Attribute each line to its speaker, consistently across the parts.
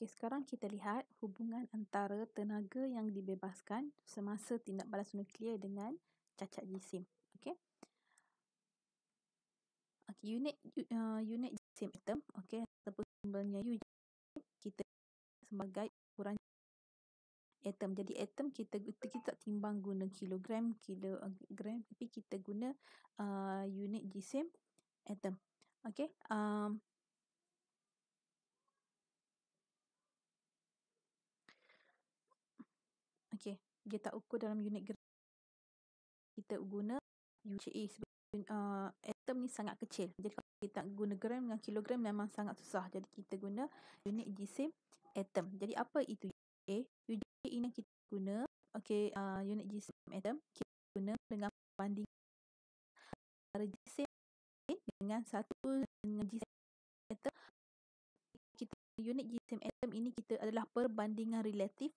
Speaker 1: Okey, sekarang kita lihat hubungan antara tenaga yang dibebaskan semasa tindak balas nuklear dengan cacat jisim. Okey. Okey, unit jisim atom, okey, ataupun simbolnya U, kita sebagai ukuran atom. Jadi atom kita tak timbang guna kilogram, gram, tapi kita guna unit jisim atom. Okey. Okey, dia tak ukur dalam unit gram. Kita guna UJA sebab atom ni sangat kecil. Jadi kalau kita guna gram dengan kilogram memang sangat susah. Jadi kita guna unit jisim atom. Jadi apa itu UJA? UJA ini kita guna, okey, unit jisim atom kita guna dengan banding antara jisim dengan jisim atom. Unit jisim atom ini kita adalah perbandingan relatif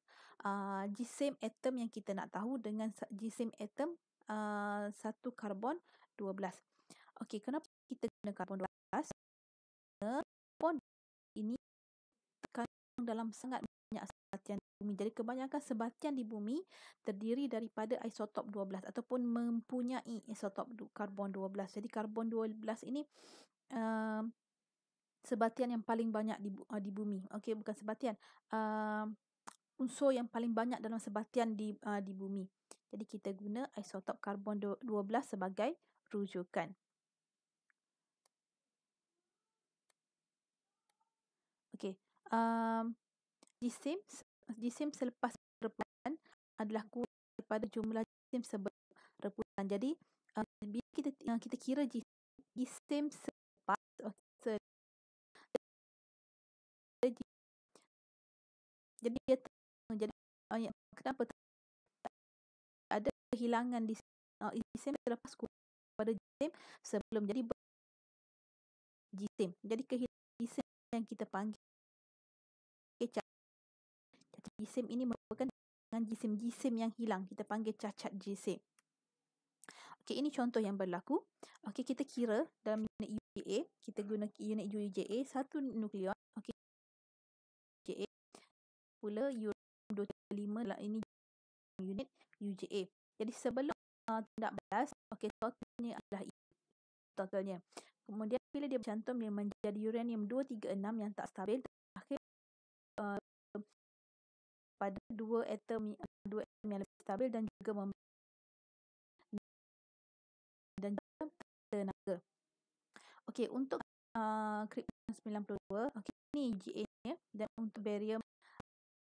Speaker 1: jisim atom yang kita nak tahu dengan jisim atom satu karbon 12. Okey, kenapa kita guna karbon 12? Karbon ini terkandung dalam sangat banyak sebatian di bumi. Jadi kebanyakan sebatian di bumi terdiri daripada isotop 12 ataupun mempunyai isotop karbon 12. Jadi karbon 12 ini sebatian yang paling banyak di bumi. Okey, bukan sebatian. Unsur yang paling banyak dalam sebatian di bumi. Jadi kita guna isotop karbon 12 sebagai rujukan. Okey. Jisim selepas reputan adalah kurang daripada jumlah jisim sebelum reputan. Jadi bila kita kira jisim selepas jadi dia jadi kenapa ada kehilangan di jisim selepas kurang pada jisim sebelum. Jadi jisim. Jadi kehilangan jisim yang kita panggil cacat jisim ini merupakan dengan jisim-jisim yang hilang. Kita panggil cacat jisim. Okey, ini contoh yang berlaku. Okey, kita kira dalam unit UJA, kita guna unit UJA, satu nukleon. Okey, UJA pula uranium-235 lah, ini unit UJA. Jadi sebelum tindak balas, okey, totalnya adalah totalnya. Kemudian bila dia bercantum dia menjadi uranium-236 yang tak stabil, akhir pada dua atom yang lebih stabil dan juga tenaga. Okey, untuk krypton 92, okey, ini GA-nya, dan untuk barium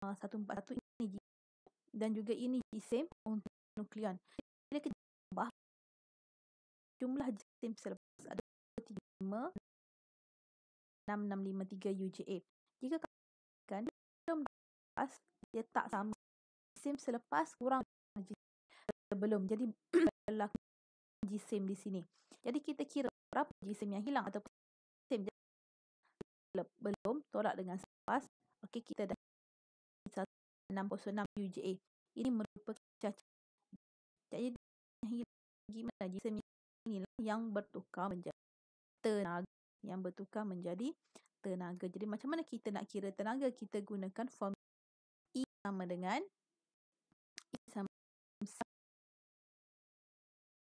Speaker 1: 141 ini GA, dan juga ini jisim untuk nukleon. Bila kita tambah jumlah jisim selepas ada 35 6653 UJA. Jika kan selepas dia tak sama, jisim selepas kurang jisim sebelum. Jadi berlaku jisim di sini. Jadi kita kira berapa jisim yang hilang atau jisim belum tolak dengan selepas. Okey, kita dah 166 UJA. Ini merupakan cacat. Jadi gimana jisim inilah yang bertukar menjadi tenaga. Yang bertukar menjadi tenaga. Jadi macam mana kita nak kira tenaga? Kita gunakan formula E sama dengan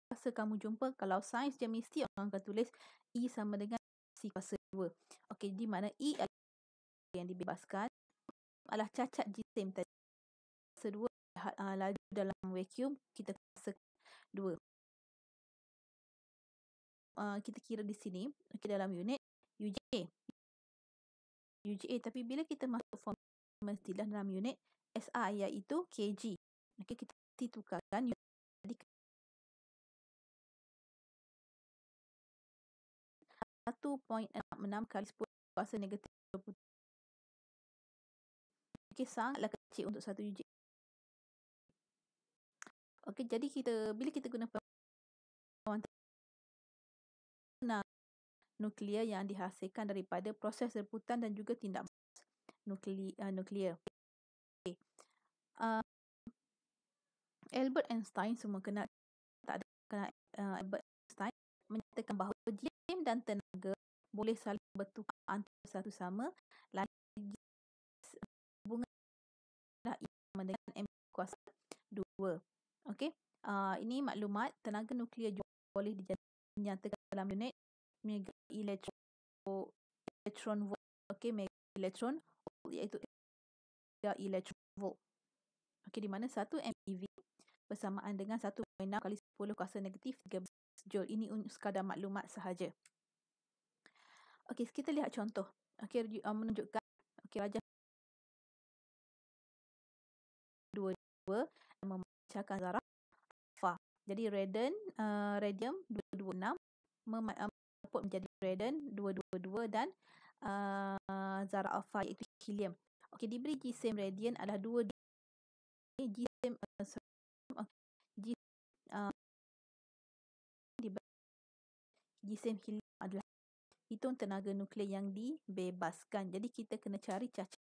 Speaker 1: kuasa kamu jumpa, kalau sains je mesti orang akan tulis E sama dengan C kuasa 2. Okey, di mana E yang dibebaskan adalah cacat jisim tadi. Kuasa 2 laju dalam vacuum, kita kuasa 2. Kita kira di sini, okey, dalam unit UJA. Tapi bila kita masuk formula istilah dalam unit SI iaitu kg. Okey, kita tukarkan jadi 1.66 kali 10 kuasa negatif 20. Okey, sangatlah kecil untuk satu UJA. Okey, jadi bila kita guna nuklear yang dihasilkan daripada proses reputan dan juga tindak balas nuklear. Okay. Albert Einstein, semua kenal, tak ada kenal Albert Einstein, menyatakan bahawa jisim dan tenaga boleh saling bertukar antara satu sama lain hubungan sama dengan MC kuasa 2. Okey. Ini maklumat tenaga nuklear juga boleh dinyatakan dalam unit mega elektron volt. Okey, mega elektron volt iaitu mega elektron volt. Okey, di mana 1 MeV bersamaan dengan 1.6 kali 10 kuasa negatif 13 joule. Ini sekadar maklumat sahaja. Okey, kita lihat contoh. Okey, menunjukkan rajah 22 yang memancarkan zarah alfa. Jadi radium 226 dapat menjadi radium 222 dan zarah alfa iaitu helium. Okey, diberi gisim radium adalah 2 gisim gisim helium adalah hitung tenaga nuklear yang dibebaskan. Jadi kita kena cari cacat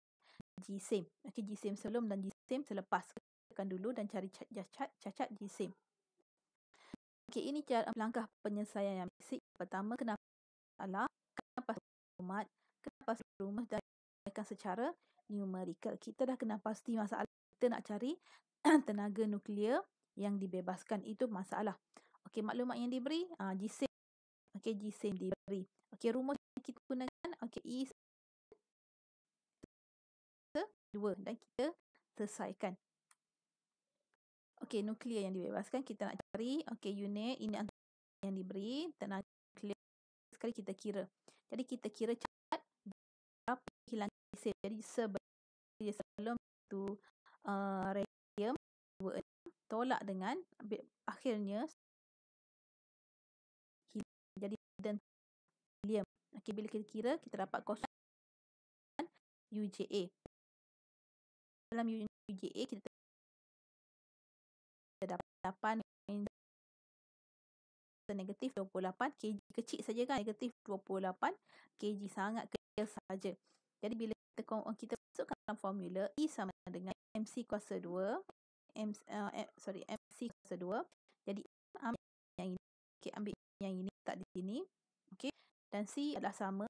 Speaker 1: gisim. Okey, gisim sebelum dan gisim selepas. Tekan dulu dan cari cacat gisim. Okey, ini cara langkah penyelesaian yang basic. Pertama, kenapa rumus dan secara numerical. Kita dah kena pasti masalah. Kita nak cari tenaga nuklear yang dibebaskan. Itu masalah. Okey, maklumat yang diberi, gisim. Okey, gisim diberi. Okey, rumus yang kita gunakan, okey, E 2 dan kita selesaikan. Okey, nuklear yang dibebaskan kita nak cari. Okey, unit ini yang diberi tenaga nuklear. Sekali kita kira. Jadi kita kira cepat berapa hilang gisim. Jadi sebelum itu radium 26 tolak dengan akhirnya jadi dan helium. Okey, bila kita kira kita dapat kosong UJA. Dalam UJA kita dapat 8 negatif 28 kg, kecil saja kan, negatif 28 kg, sangat kecil saja. Jadi bila kita masukkan dalam formula, E sama dengan MC kuasa 2, MC kuasa 2. Jadi ambil yang ini, okay, ambil yang ini tak di sini. Okey, dan C adalah sama,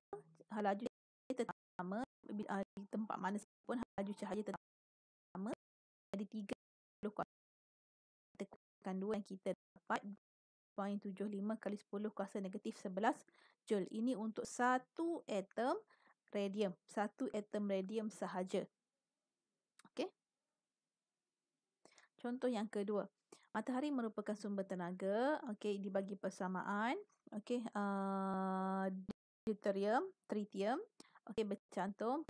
Speaker 1: laju cahaya tetap sama di tempat mana pun laju cahaya tetap sama. Jadi 30 kuasa tekan 2 yang kita dapat 0.75 kali 10 kuasa negatif 11 joule. Ini untuk satu atom radium. Satu atom radium sahaja. Okey. Contoh yang kedua. Matahari merupakan sumber tenaga. Okey, dibagi persamaan. Okey, deuterium, tritium. Okey, bercantum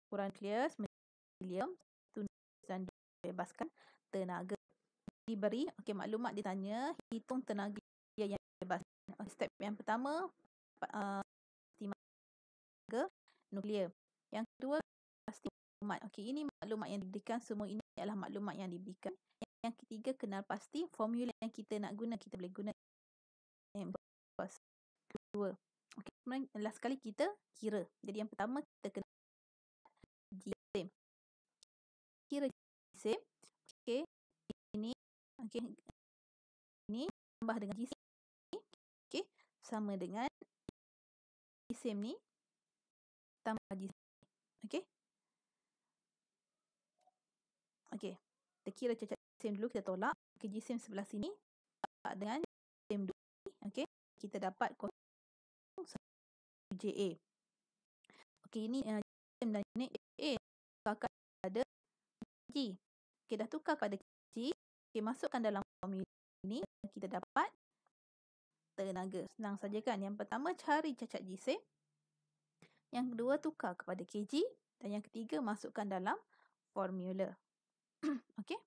Speaker 1: ukuran nukleus helium dan dibebaskan tenaga. Diberi, okey, maklumat ditanya hitung tenaga yang bebas. Step yang pertama tenaga nuklear. Yang kedua pasti maklumat. Okey, ini maklumat yang diberikan, semua ini adalah maklumat yang diberikan. Yang ketiga, kenal pasti formula yang kita nak guna, kita boleh guna yang kedua. Okey, kemudian last sekali kita kira. Jadi yang pertama kita kena gisim. Kira gisim. Okey, ini okey, ini tambah dengan gisim. Okey, sama dengan gisim ni tambah gisim. Okey. Okey. Kita kira cacat gisim dulu, kita tolak. Okey, gisim sebelah sini dengan gisim dulu. Okey. Kita dapat JA. Okey, ini gisim dan unit A tukarkan pada G. Okey, dah tukar pada G. Okey, masukkan dalam formula ini, kita dapat tenaga. Senang saja kan? Yang pertama cari cacat gisim. Yang kedua tukar kepada kg dan yang ketiga masukkan dalam formula. Okey.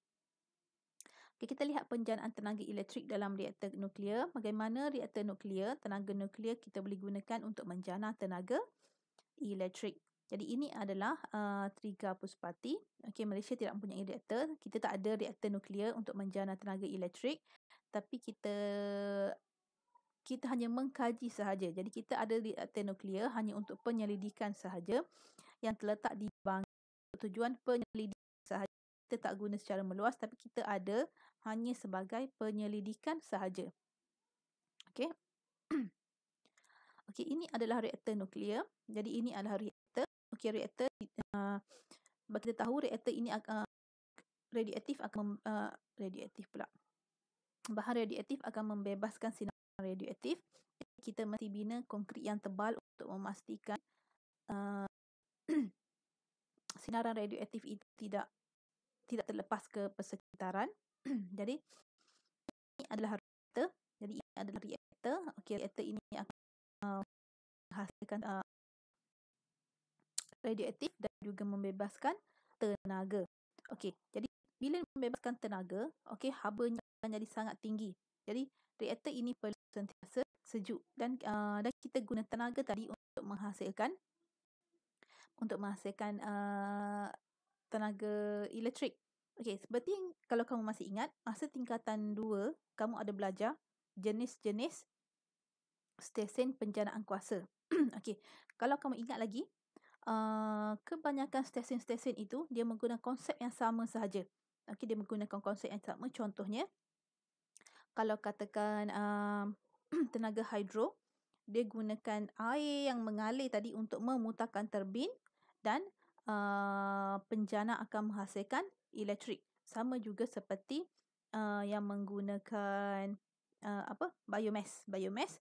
Speaker 1: Okey, kita lihat penjanaan tenaga elektrik dalam reaktor nuklear. Bagaimana reaktor nuklear, tenaga nuklear kita boleh gunakan untuk menjana tenaga elektrik. Jadi ini adalah Triga Puspati. Okey, Malaysia tidak mempunyai reaktor. Kita tak ada reaktor nuklear untuk menjana tenaga elektrik. Tapi kita hanya mengkaji sahaja. Jadi kita ada reaktor nuklear hanya untuk penyelidikan sahaja yang terletak di Bangkok. Tujuan penyelidikan sahaja. Kita tak guna secara meluas tapi kita ada hanya sebagai penyelidikan sahaja. Okey. Okey, ini adalah reaktor nuklear. Jadi ini adalah reaktor. Okey, Okey, reaktor kita tahu reaktor ini radioaktif akan radioaktif pula. Bahan radioaktif akan membebaskan sinar radioaktif. Kita mesti bina konkrit yang tebal untuk memastikan sinaran radioaktif itu tidak terlepas ke persekitaran. Jadi ini adalah reaktor. Jadi ini adalah reaktor. Okey, reaktor ini akan menghasilkan radioaktif dan juga membebaskan tenaga. Okey, jadi bila membebaskan tenaga, okey, habanya akan jadi sangat tinggi. Jadi reaktor ini perlu sentiasa sejuk dan kita guna tenaga tadi untuk menghasilkan tenaga elektrik. Okey, seperti kalau kamu masih ingat, masa tingkatan 2, kamu ada belajar jenis-jenis stesen penjanaan kuasa. Okey, kalau kamu ingat lagi, kebanyakan stesen-stesen itu dia menggunakan konsep yang sama sahaja. Okey, dia menggunakan konsep yang sama. Contohnya, kalau katakan tenaga hidro, dia gunakan air yang mengalir tadi untuk memutarkan turbin dan penjana akan menghasilkan elektrik. Sama juga seperti yang menggunakan biomass. Biomass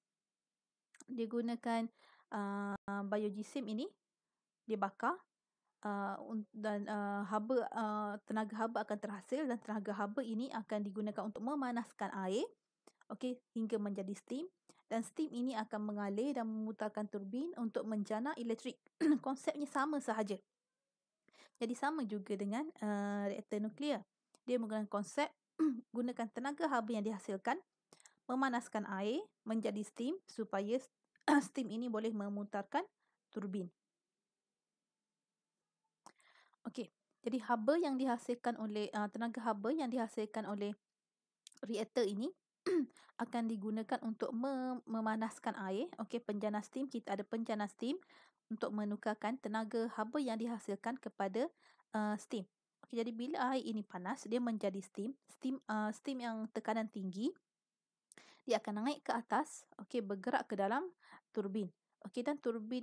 Speaker 1: dia gunakan biogysim ini, dia bakar dan tenaga haba akan terhasil dan tenaga haba ini akan digunakan untuk memanaskan air, okey, hingga menjadi steam, dan steam ini akan mengalir dan memutarkan turbin untuk menjana elektrik. Konsepnya sama sahaja. Jadi sama juga dengan reaktor nuklear. Dia menggunakan konsep gunakan tenaga haba yang dihasilkan, memanaskan air menjadi steam supaya steam ini boleh memutarkan turbin. Okey, jadi haba yang dihasilkan oleh tenaga haba yang dihasilkan oleh reaktor ini akan digunakan untuk memanaskan air. Okey, penjana steam, kita ada penjana steam untuk menukarkan tenaga haba yang dihasilkan kepada steam. Okey, jadi bila air ini panas, dia menjadi steam. Steam yang tekanan tinggi, dia akan naik ke atas, okey, bergerak ke dalam turbin. Okey, dan turbin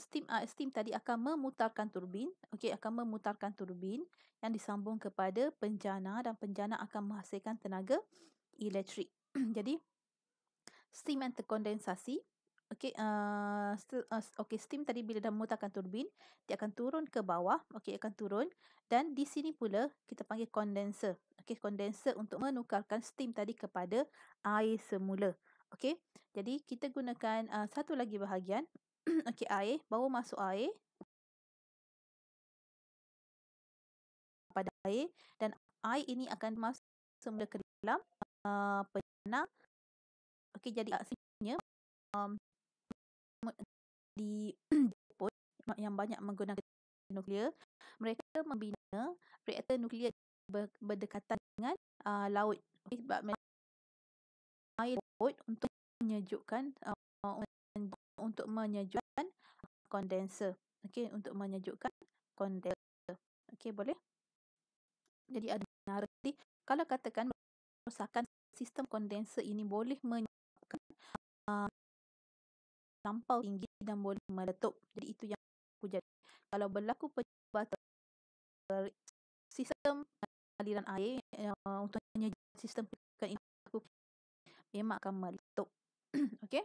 Speaker 1: steam tadi akan memutarkan turbin, okey, akan memutarkan turbin yang disambung kepada penjana dan penjana akan menghasilkan tenaga elektrik. Jadi steam yang terkondensasi, okey, steam tadi bila dah memutarkan turbin, dia akan turun ke bawah, okey, akan turun, dan di sini pula kita panggil kondenser. Okey, kondenser untuk menukarkan steam tadi kepada air semula. Okey, jadi kita gunakan satu lagi bahagian. Okey, air, bawa masuk air pada air, dan air ini akan masuk semula ke dalam penjana. Okey, jadi aksinya di Jepun yang banyak menggunakan nuklear, mereka membina reaktor nuklear berdekatan dengan laut. Okay, sebab air laut untuk menyejukkan kondenser. Okey, untuk menyejukkan kondenser. Okey, boleh? Jadi ada narasi kalau katakan kerosakan sistem kondenser ini boleh menyebabkan lampau tinggi dan boleh meletup. Jadi itu yang berlaku. Jadi kalau berlaku percubaan sistem aliran air untuk menyejukkan sistem ini memang akan meletup. Okey.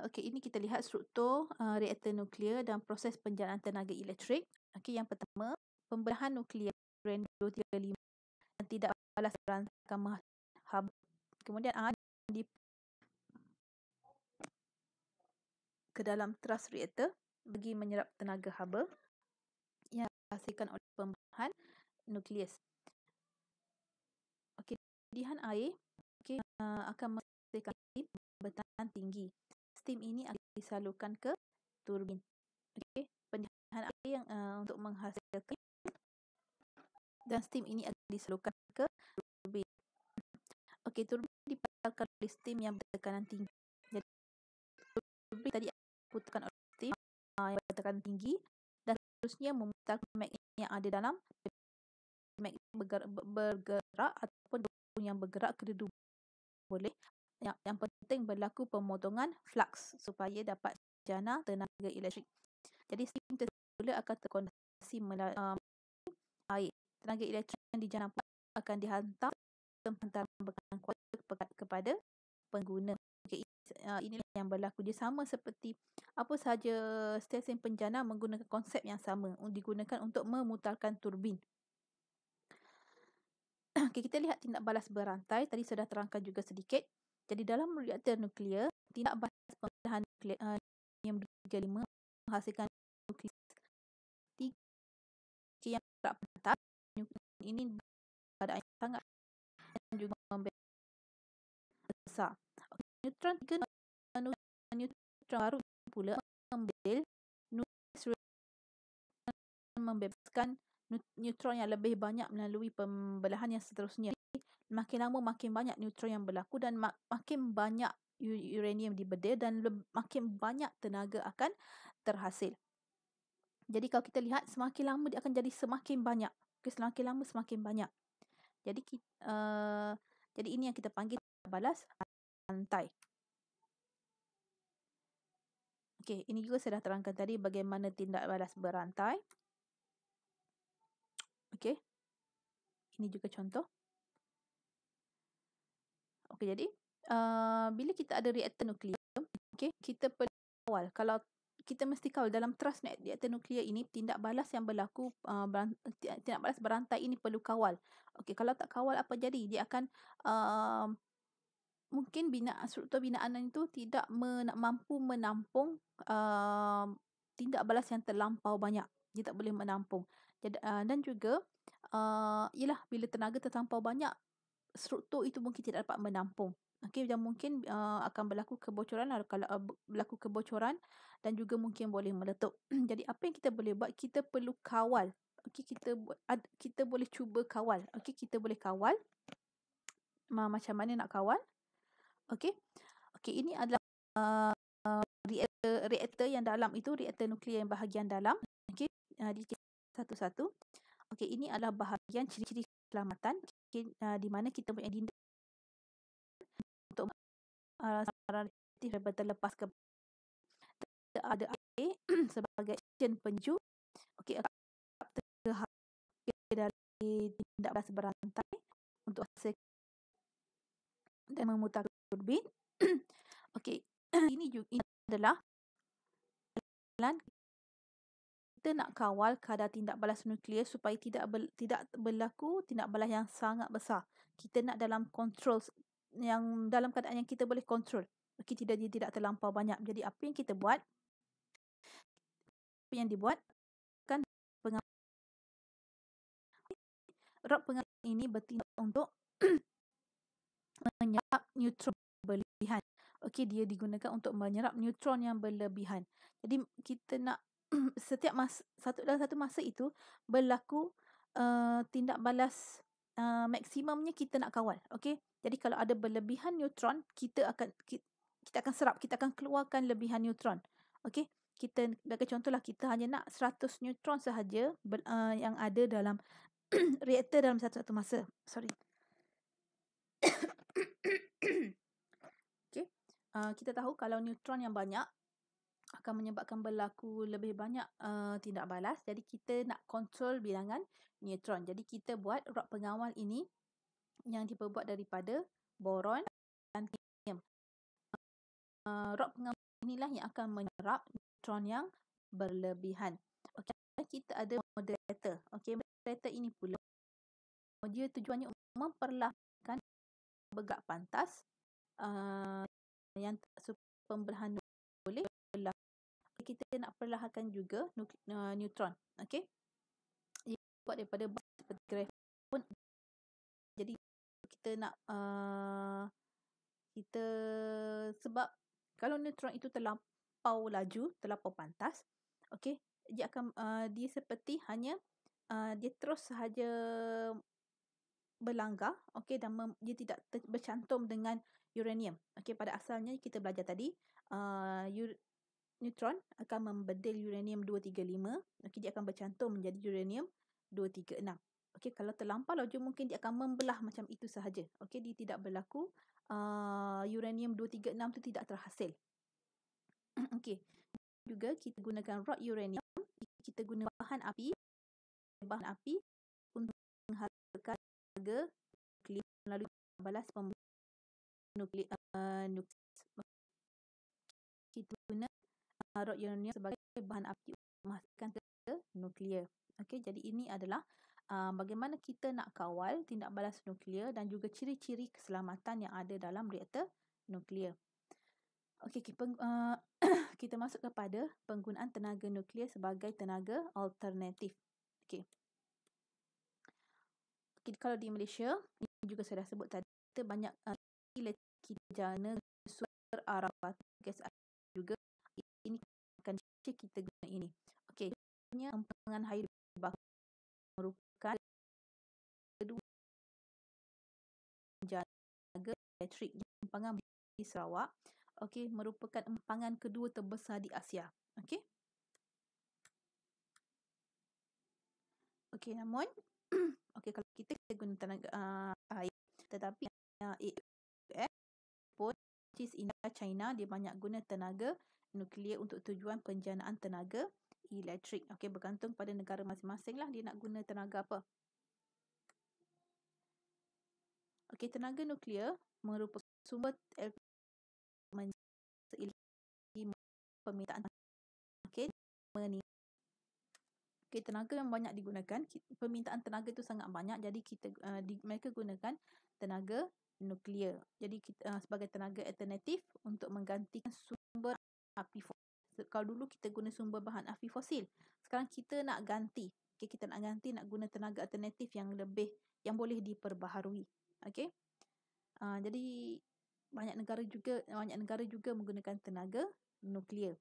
Speaker 1: Okey, ini kita lihat struktur reaktor nuklear dan proses penjanaan tenaga elektrik. Okey, yang pertama, pembedahan nuklear uranium 235 dan tidak balas akan menghasilkan haba. Kemudian ke dalam tras reaktor bagi menyerap tenaga haba yang dihasilkan oleh pembedahan nukleus. Okey, pembedahan air akan menghasilkan steam bertekanan tinggi. Steam ini akan disalurkan ke turbin. Okey, pembedahan air yang untuk menghasilkan dan steam ini akan disalurkan ke turbin. Okey, turbin dipancarkan oleh steam yang bertekanan tinggi. Jadi turbin tadi diputarkan oleh steam yang bertekanan tinggi dan seterusnya memutarkan magnet yang ada dalam magnet bergerak ataupun yang bergerak kedua boleh. Yang penting berlaku pemotongan flux supaya dapat penjana tenaga elektrik. Jadi steam tersebut akan terkondensasi melalui air. Tenaga elektrik yang dijana akan dihantar ke penghantaran bekalan kuasa kepada pengguna. Okay, inilah yang berlaku. Dia sama seperti apa sahaja stesen penjana menggunakan konsep yang sama digunakan untuk memutarkan turbin. Okay, kita lihat tindak balas berantai. Tadi sudah terangkan juga sedikit. Jadi dalam reaktor nuklear, tindak balas pengolahan nuklear uranium 235 menghasilkan nukleus 3 yang berat pantas. Nukleus ini keadaan yang sangat dan juga besar. Neutron 3 neutron baru pula mengambil nukleus membebaskan neutron yang lebih banyak melalui pembelahan yang seterusnya. Makin lama makin banyak neutron yang berlaku dan makin banyak uranium dibedil dan makin banyak tenaga akan terhasil. Jadi kalau kita lihat semakin lama dia akan jadi semakin banyak. Semakin lama semakin banyak. Jadi ini yang kita panggil balas rantai. Okey, ini juga saya dah terangkan tadi bagaimana tindak balas berantai. Okey. Ini juga contoh. Okey, jadi bila kita ada reaktor nuklear, okey, kita perlu kawal. Kalau kita mesti kawal dalam trust reaktor nuklear ini, tindak balas yang berlaku, tindak balas berantai ini perlu kawal. Okey, kalau tak kawal apa jadi? Dia akan mungkin struktur binaan itu tidak mampu menampung tindak balas yang terlampau banyak. Dia tak boleh menampung. Dan juga ialah bila tenaga terlampau banyak, struktur itu mungkin tidak dapat menampung. Okey, dan mungkin akan berlaku kebocoran. Kalau berlaku kebocoran dan juga mungkin boleh meletup. Jadi apa yang kita boleh buat? Kita perlu kawal. Okey, kita boleh cuba kawal. Okey, kita boleh kawal. Macam mana nak kawal? Okey. Okey, ini adalah reaktor yang dalam itu, reaktor nuklear yang bahagian dalam. Okey, di satu-satu. Okey, ini adalah bahagian ciri-ciri keselamatan di mana kita punya dinda untuk samaran reaktif terlepas ke ada air sebagai action penju. Okey, dari tindak balas berantai untuk hasil dan memutar turbin. Okey, ini adalah kita nak kawal kadar tindak balas nuklear supaya tidak berlaku tindak balas yang sangat besar. Kita nak dalam kontrol yang dalam keadaan yang kita boleh kontrol. Okey, dia tidak terlampau banyak. Jadi apa yang kita buat? Apa yang dibuat kan rod pengaman ini bertindak untuk menyerap neutron berlebihan. Okey, dia digunakan untuk menyerap neutron yang berlebihan. Jadi kita nak setiap dalam satu masa itu berlaku tindak balas maksimumnya kita nak kawal. Okey. Jadi kalau ada berlebihan neutron, kita akan serap, kita akan keluarkan lebihan neutron. Okey. Kita bagi contohlah kita hanya nak 100 neutron sahaja yang ada dalam reaktor dalam satu masa. Sorry. Okey. Kita tahu kalau neutron yang banyak akan menyebabkan berlaku lebih banyak tindak balas. Jadi kita nak kontrol bilangan neutron. Jadi kita buat rod pengawal ini yang diperbuat daripada boron dan titanium. Rod pengawal inilah yang akan menyerap neutron yang berlebihan. Okey, kita ada moderator. Okey, moderator ini pula dia tujuannya memperlahankan bergerak pantas yang pembelahan boleh berlaku. Kita nak perlahankan juga neutron. Okey. Ia buat daripada seperti grafon. Jadi kita nak sebab kalau neutron itu terlampau laju, terlampau pantas, okey, dia akan dia seperti hanya dia terus sahaja berlanggar, okey, dan dia tidak bercantum dengan uranium. Okey, pada asalnya kita belajar tadi neutron akan membedil uranium 235. Okey, dia akan bercantum menjadi uranium 236. Okey, kalau terlampau laju mungkin dia akan membelah macam itu sahaja. Okey, dia tidak berlaku uranium 236 tu tidak terhasil. Okey. juga kita gunakan rod uranium, kita guna bahan api untuk menghasilkan tenaga nuklear melalui balas nuklear. Kita guna rod uranium sebagai bahan api untuk menghasilkan tenaga nuklear. Okey, jadi ini adalah bagaimana kita nak kawal tindak balas nuklear dan juga ciri-ciri keselamatan yang ada dalam reaktor nuklear. Okey, kita masuk kepada penggunaan tenaga nuklear sebagai tenaga alternatif. Okey. Kalau di Malaysia, ini juga saya dah sebut tadi, kita banyak kita jana sumber arah batu gas juga. Ini akan kita guna ini. Okey, empangan air baku merupakan kedua tenaga elektrik empangan di Sarawak. Okey, merupakan empangan kedua terbesar di Asia. Okey. Okey, namun okey, kalau kita guna tenaga air, tetapi US pun India, China, dia banyak guna tenaga nuklear untuk tujuan penjanaan tenaga elektrik. Okey, bergantung pada negara masing-masing lah dia nak guna tenaga apa. Okey, tenaga nuklear merupakan sumber permintaan. Okey, tenaga yang banyak digunakan, permintaan tenaga itu sangat banyak, jadi mereka gunakan tenaga nuklear. Jadi sebagai tenaga alternatif untuk menggantikan sumber api fosil. Kalau dulu kita guna sumber bahan api fosil, sekarang kita nak ganti. Kita nak ganti, nak guna tenaga alternatif yang boleh diperbaharui. Okey. Jadi banyak negara juga menggunakan tenaga nuklear.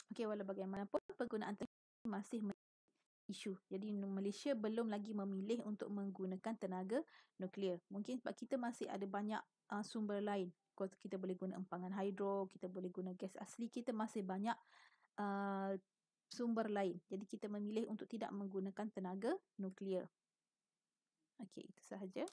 Speaker 1: Okey, walau bagaimanapun penggunaan tenaga masih isu. Jadi Malaysia belum lagi memilih untuk menggunakan tenaga nuklear. Mungkin sebab kita masih ada banyak sumber lain. Kita boleh guna empangan hidro, kita boleh guna gas asli, kita masih banyak sumber lain. Jadi kita memilih untuk tidak menggunakan tenaga nuklear. Okey, itu sahaja.